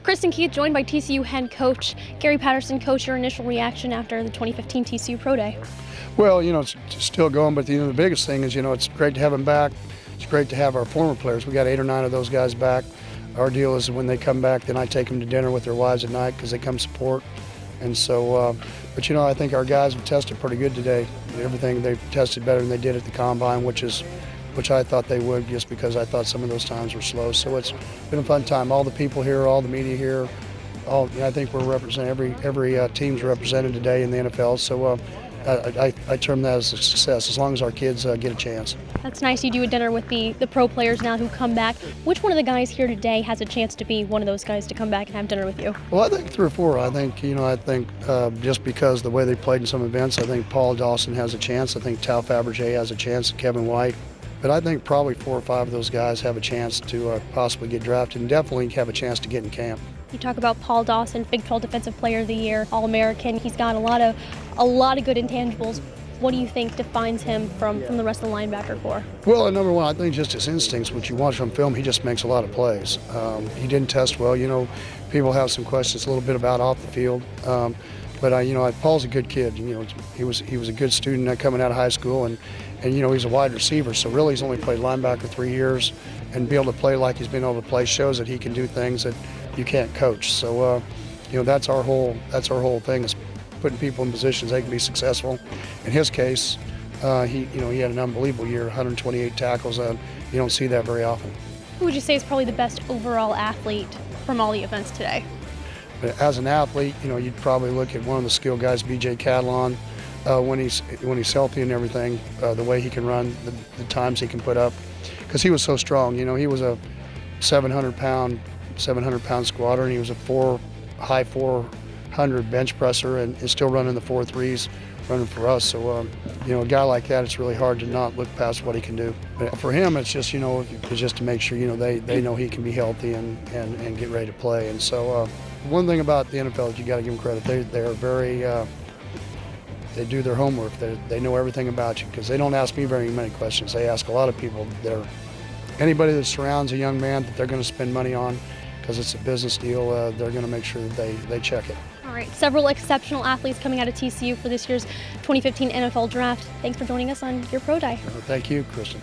Kristen Keith joined by TCU head coach Gary Patterson. Coach, your initial reaction after the 2015 TCU Pro Day? Well, it's still going, but the biggest thing is, it's great to have them back. It's great to have our former players. We got 8 or 9 of those guys back. Our deal is when they come back, then I take them to dinner with their wives at night because they come support. And so, but I think our guys have tested pretty good today. Everything they've tested better than they did at the combine, which I thought they would, just because I thought some of those times were slow. So it's been a fun time. All the people here, all the media here, I think we're representing every team's represented today in the NFL. So I term that as a success, as long as our kids get a chance. That's nice. You do a dinner with the pro players now who come back. Which one of the guys here today has a chance to be one of those guys to come back and have dinner with you? Well, I think 3 or 4. I think just because the way they played in some events, I think Paul Dawson has a chance. I think Tao Fabergé has a chance. Kevin White. But I think probably 4 or 5 of those guys have a chance to possibly get drafted and definitely have a chance to get in camp. You talk about Paul Dawson, Big 12 Defensive Player of the Year, All-American. He's got a lot of good intangibles. What do you think defines him from the rest of the linebacker corps? Well, number one, I think just his instincts. When you watch on film, he just makes a lot of plays. He didn't test well. People have some questions a little bit about off the field. But Paul's a good kid. He was a good student coming out of high school, and he's a wide receiver. So really, he's only played linebacker 3 years, and be able to play like he's been able to play shows that he can do things that you can't coach. So that's our whole thing, is putting people in positions they can be successful. In his case, he had an unbelievable year, 128 tackles. You don't see that very often. Who would you say is probably the best overall athlete from all the events today? But as an athlete, you'd probably look at one of the skill guys, B.J. Catalon, when he's healthy and everything, the way he can run, the times he can put up, because he was so strong. He was a 700-pound squatter, and he was a high 400 bench presser, and is still running the 4.3s, running for us. So a guy like that, it's really hard to not look past what he can do. But for him, it's just it's just to make sure they know he can be healthy and get ready to play. And so one thing about the NFL is you got to give them credit. They are very they do their homework. They know everything about you, because they don't ask me very many questions. They ask a lot of people. Anybody that surrounds a young man that they're going to spend money on, because it's a business deal, they're going to make sure that they check it. All right, several exceptional athletes coming out of TCU for this year's 2015 NFL Draft. Thanks for joining us on your Pro Day. Thank you, Kristen.